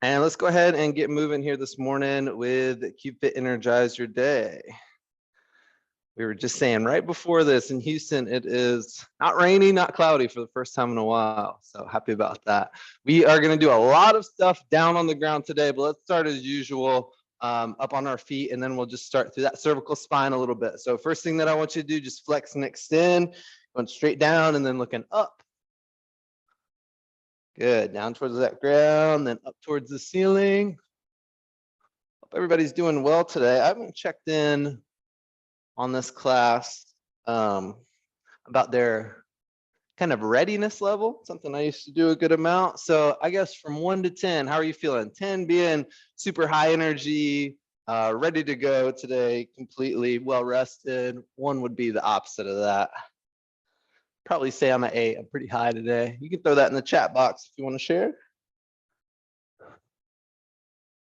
And let's go ahead and get moving here this morning with CubeFit Energize Your Day. We were just saying right before this in Houston, it is not rainy, not cloudy for the first time in a while. So happy about that. We are going to do a lot of stuff down on the ground today, but let's start as usual up on our feet, and then we'll just start through that cervical spine a little bit. So first thing that I want you to do, just flex and extend, going straight down and then looking up. Good, down towards that ground, then up towards the ceiling. Hope everybody's doing well today. I haven't checked in on this class about their kind of readiness level, something I used to do a good amount. So I guess from 1 to 10, how are you feeling? 10 being super high energy, ready to go today, completely well rested. 1 would be the opposite of that. Probably say I'm at 8. I'm pretty high today. You can throw that in the chat box if you want to share.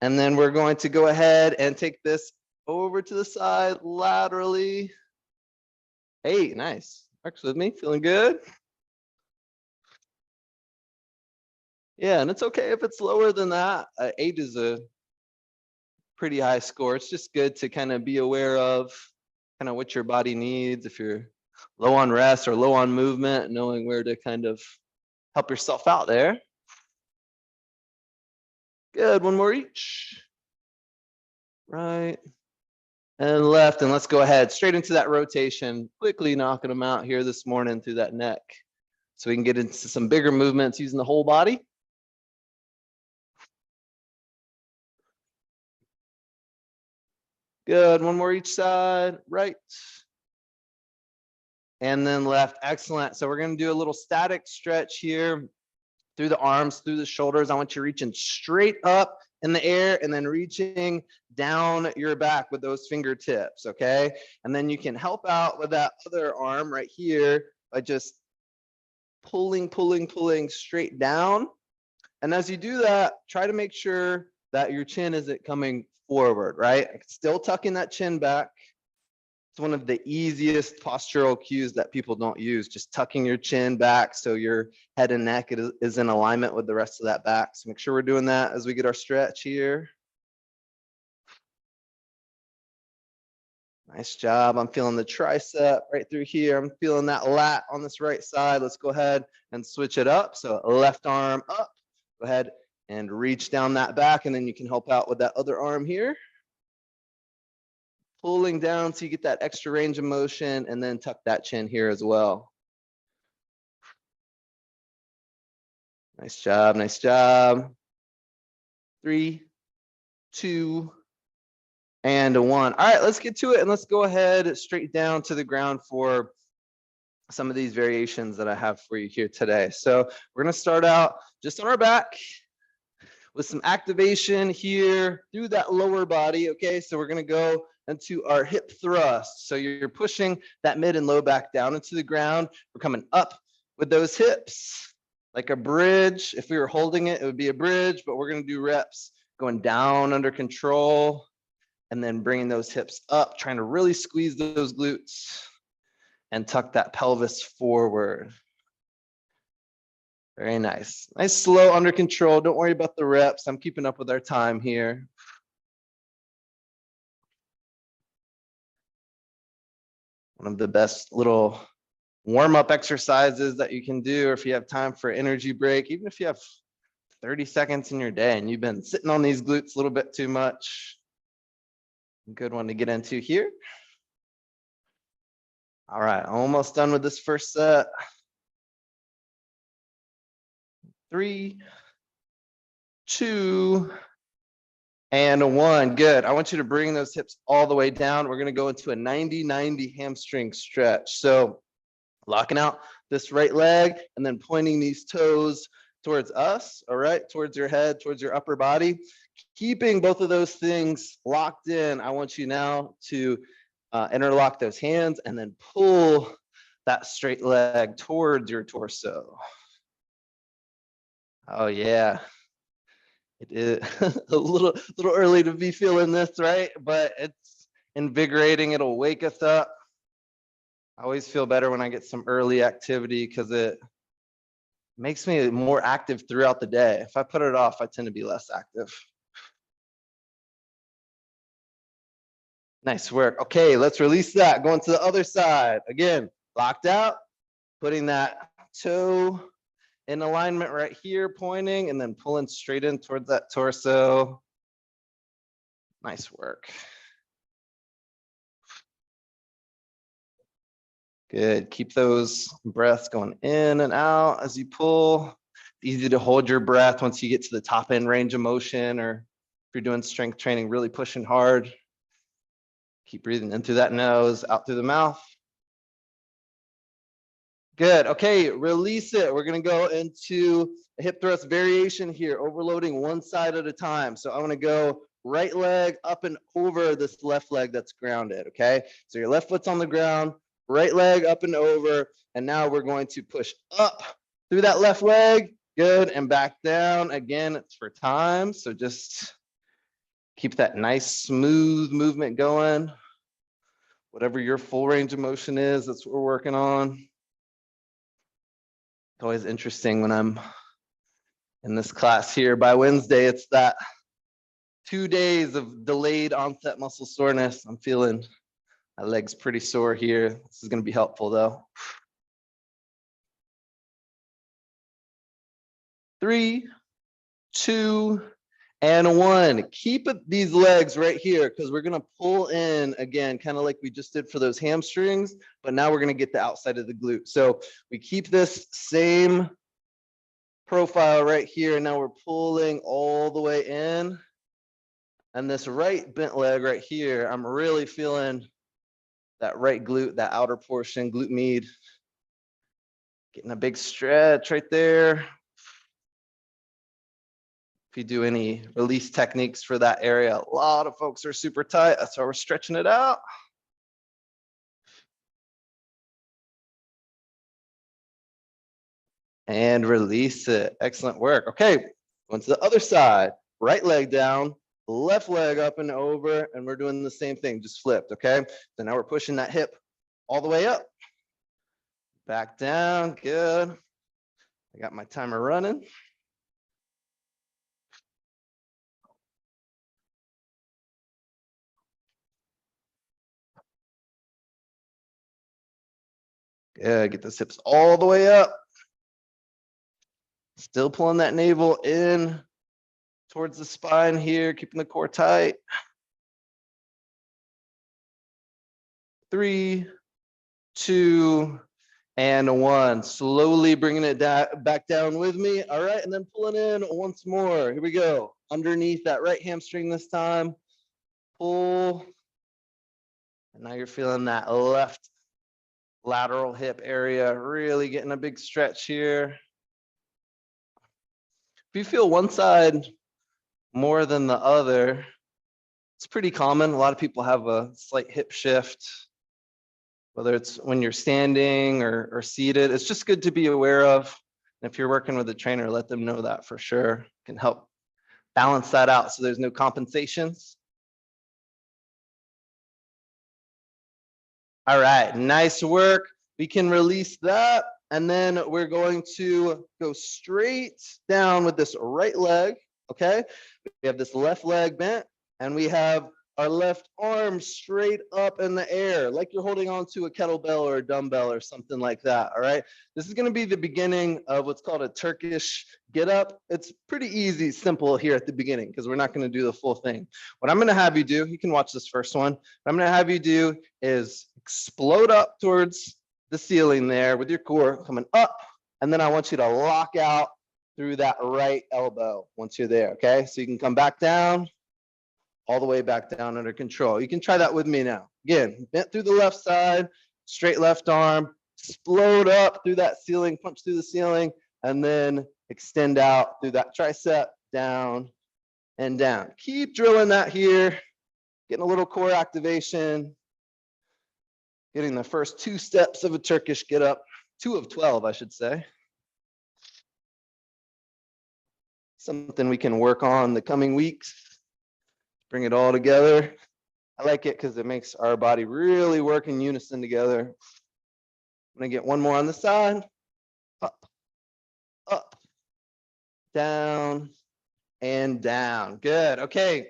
And then we're going to go ahead and take this over to the side laterally. 8, nice. Works with me, feeling good. Yeah, and it's okay if it's lower than that. 8 is a pretty high score. It's just good to kind of be aware of kind of what your body needs. If you're low on rest or low on movement, knowing where to kind of help yourself out there. Good, 1 more each. Right and left, and let's go ahead straight into that rotation, quickly knocking them out here this morning through that neck so we can get into some bigger movements using the whole body. Good, 1 more each side, right and then left. Excellent. So we're going to do a little static stretch here through the arms, through the shoulders. I want you reaching straight up in the air and then reaching down your back with those fingertips, okay? And then you can help out with that other arm right here by just pulling straight down. And as you do that, try to make sure that your chin isn't coming forward, right? Still tucking that chin back. It's one of the easiest postural cues that people don't use, just tucking your chin back so your head and neck is in alignment with the rest of that back. So make sure we're doing that as we get our stretch here. Nice job. I'm feeling the tricep right through here. I'm feeling that lat on this right side. Let's go ahead and switch it up. So left arm up. Go ahead and reach down that back, and then you can help out with that other arm here. Pulling down so you get that extra range of motion, and then tuck that chin here as well. Nice job, nice job. 3, 2, and 1. All right, let's get to it, and let's go ahead straight down to the ground for some of these variations that I have for you here today. So we're gonna start out just on our back with some activation here through that lower body, okay? So we're gonna go into our hip thrust. So you're pushing that mid and low back down into the ground. We're coming up with those hips like a bridge. If we were holding it, it would be a bridge, but we're gonna do reps going down under control and then bringing those hips up, trying to really squeeze those glutes and tuck that pelvis forward. Very nice. Nice, slow, under control. Don't worry about the reps. I'm keeping up with our time here. One of the best little warm-up exercises that you can do, or if you have time for energy break, even if you have 30 seconds in your day and you've been sitting on these glutes a little bit too much. Good one to get into here. All right, almost done with this first set. 3, 2, and 1. Good. I want you to bring those hips all the way down. We're going to go into a 90-90 hamstring stretch. So locking out this right leg and then pointing these toes towards us, all right, towards your head, towards your upper body. Keeping both of those things locked in, I want you now to interlock those hands and then pull that straight leg towards your torso. Oh yeah, it is a little early to be feeling this, right? But it's invigorating. It'll wake us up. I always feel better when I get some early activity because it Makes me more active throughout the day. If I put it off, I tend to be less active. Nice work. Okay, let's release that. Going to the other side. Again, locked out, putting that toe in alignment right here, pointing, and then pulling straight in towards that torso. Nice work. Good. Keep those breaths going in and out as you pull. Easy to hold your breath once you get to the top end range of motion, or if you're doing strength training, really pushing hard. Keep breathing in through that nose, out through the mouth. Good. Okay, release it. We're going to go into a hip thrust variation here, overloading one side at a time. So I'm going to go right leg up and over this left leg that's grounded. Okay, so your left foot's on the ground, right leg up and over. And now we're going to push up through that left leg. Good. And back down. Again, it's for time. So just keep that nice, smooth movement going. Whatever your full range of motion is, that's what we're working on. It's always interesting when I'm in this class here. By Wednesday, it's that 2 days of delayed onset muscle soreness. I'm feeling my legs pretty sore here. This is going to be helpful though. 3, 2, and 1. Keep these legs right here because we're going to pull in again, kind of like we just did for those hamstrings, but now we're going to get the outside of the glute. So we keep this same profile right here. Now we're pulling all the way in. And this right bent leg right here, I'm really feeling that right glute, that outer portion, glute med. Getting a big stretch right there. If you do any release techniques for that area, a lot of folks are super tight. That's why we're stretching it out. And release it. Excellent work. Okay, going to the other side. Right leg down, left leg up and over, and we're doing the same thing, just flipped, okay? So now we're pushing that hip all the way up. Back down, good. I got my timer running. Good, get those hips all the way up. Still pulling that navel in towards the spine here, keeping the core tight. 3, 2, and 1. Slowly bringing it back down with me. All right, and then pulling in once more. Here we go. Underneath that right hamstring this time. Pull. And now you're feeling that left lateral hip area, really getting a big stretch here. If you feel one side more than the other, it's pretty common. A lot of people have a slight hip shift, whether it's when you're standing or seated. It's just good to be aware of. And if you're working with a trainer, let them know that for sure. It can help balance that out so there's no compensations. All right, nice work. We can release that. And then we're going to go straight down with this right leg, okay? We have this left leg bent, and we have our left arm straight up in the air, like you're holding on to a kettlebell or a dumbbell or something like that, all right? This is gonna be the beginning of what's called a Turkish get up. It's pretty easy, simple here at the beginning, because we're not gonna do the full thing. What I'm gonna have you do, you can watch this first one. What I'm gonna have you do is explode up towards the ceiling there with your core coming up, and then I want you to lock out through that right elbow once you're there, okay? So you can come back down, all the way back down under control. You can try that with me now. Again, bent through the left side, straight left arm, explode up through that ceiling, punch through the ceiling, and then extend out through that tricep, down and down. Keep drilling that here, getting a little core activation, getting the first 2 steps of a Turkish get up, 2 of 12, I should say. Something we can work on the coming weeks. Bring it all together. I like it because it makes our body really work in unison together. I'm gonna get one more on the side. Up, down, and down. Good. Okay.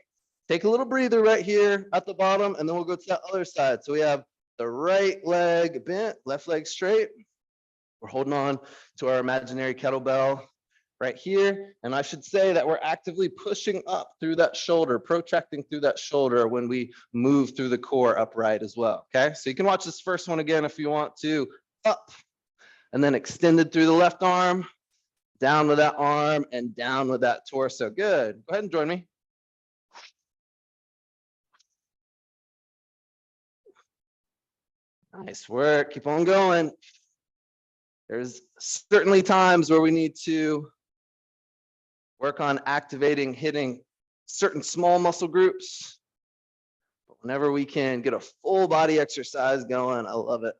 Take a little breather right here at the bottom, and then we'll go to the other side. So we have the right leg bent, left leg straight. We're holding on to our imaginary kettlebell right here. And I should say that we're actively pushing up through that shoulder, protracting through that shoulder when we move through the core upright as well. Okay. So you can watch this first one again if you want to. Up and then extended through the left arm, down with that arm, and down with that torso. Good. Go ahead and join me. Nice work. Keep on going. There's certainly times where we need to work on activating, hitting certain small muscle groups. But whenever we can get a full body exercise going, I love it.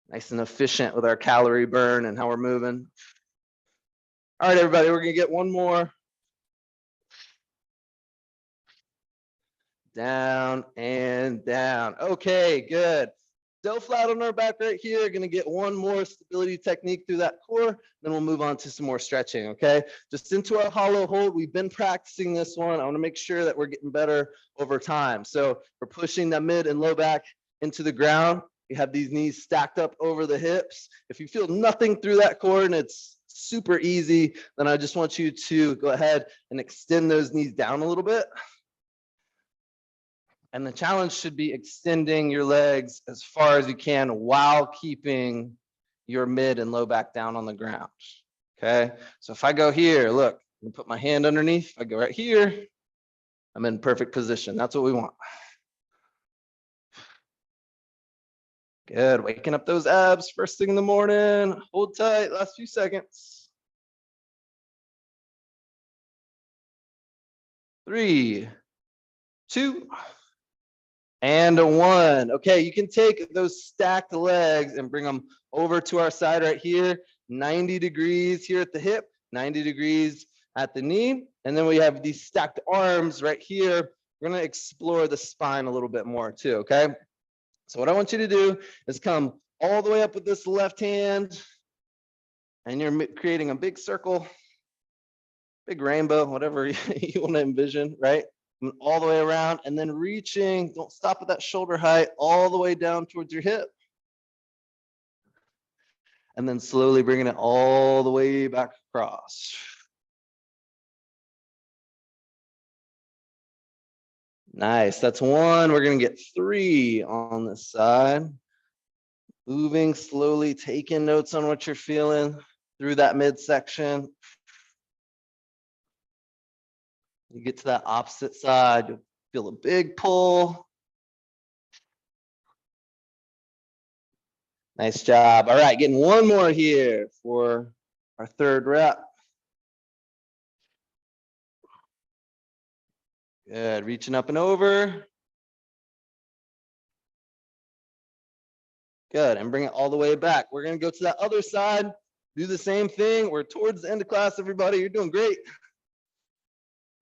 Nice and efficient with our calorie burn and how we're moving. All right, everybody, we're gonna get one more. Down and down. Okay, good. Still flat on our back right here. Gonna get one more stability technique through that core, then we'll move on to some more stretching, okay? Just into our hollow hold. We've been practicing this one. I wanna make sure that we're getting better over time. So we're pushing the mid and low back into the ground. We have these knees stacked up over the hips. If you feel nothing through that core and it's super easy, then I just want you to go ahead and extend those knees down a little bit. And the challenge should be extending your legs as far as you can while keeping your mid and low back down on the ground. Okay. So if I go here, look, I'm gonna put my hand underneath. If I go right here, I'm in perfect position. That's what we want. Good. Waking up those abs first thing in the morning. Hold tight. Last few seconds. 3, 2, and a 1. Okay, you can take those stacked legs and bring them over to our side right here. 90 degrees here at the hip, 90 degrees at the knee. And then we have these stacked arms right here. We're gonna explore the spine a little bit more too, okay? So what I want you to do is come all the way up with this left hand, and you're creating a big circle, big rainbow, whatever you wanna envision, right? All the way around, and then reaching, don't stop at that shoulder height, all the way down towards your hip. And then slowly bringing it all the way back across. Nice, that's 1. We're gonna get 3 on this side. Moving slowly, taking notes on what you're feeling through that midsection. You get to that opposite side, you'll feel a big pull. Nice job. All right, getting one more here for our 3rd rep. Good, reaching up and over. Good, and bring it all the way back. We're gonna go to that other side, do the same thing. We're towards the end of class, everybody. You're doing great.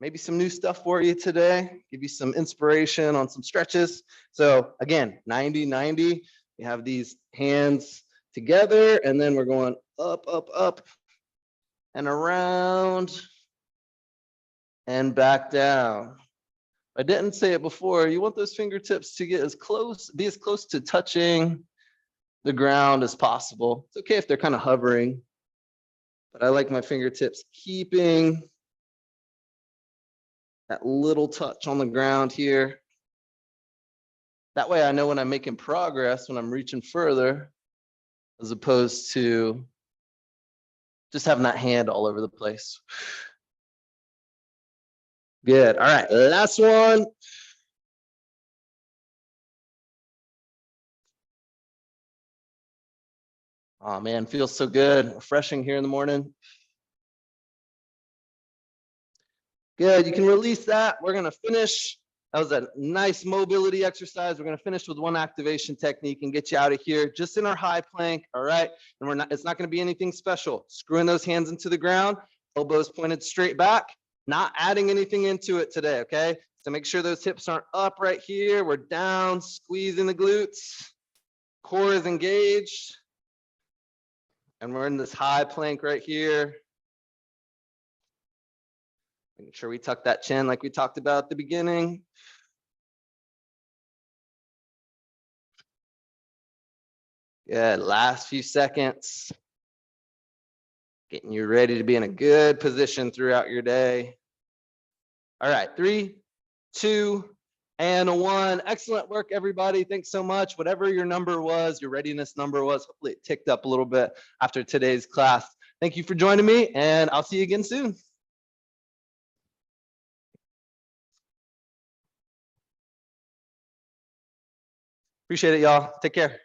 Maybe some new stuff for you today, give you some inspiration on some stretches. So again, 90, 90. We have these hands together, and then we're going up, up, up, and around, and back down. I didn't say it before. You want those fingertips to get as close, be as close to touching the ground as possible. It's okay if they're kind of hovering, but I like my fingertips keeping that little touch on the ground here. That way I know when I'm making progress, when I'm reaching further, as opposed to just having that hand all over the place. Good. All right, last one. Oh man, feels so good. Refreshing here in the morning. Good, you can release that. We're gonna finish. That was a nice mobility exercise. We're gonna finish with one activation technique and get you out of here, just in our high plank, all right? And it's not gonna be anything special. Screwing those hands into the ground, elbows pointed straight back, not adding anything into it today, okay? So make sure those hips aren't up right here. We're down, squeezing the glutes. Core is engaged. And we're in this high plank right here. Making sure we tuck that chin like we talked about at the beginning. Good, last few seconds. Getting you ready to be in a good position throughout your day. All right, 3, 2, and 1. Excellent work, everybody. Thanks so much. Whatever your number was, your readiness number was, hopefully it ticked up a little bit after today's class. Thank you for joining me, and I'll see you again soon. Appreciate it, y'all. Take care.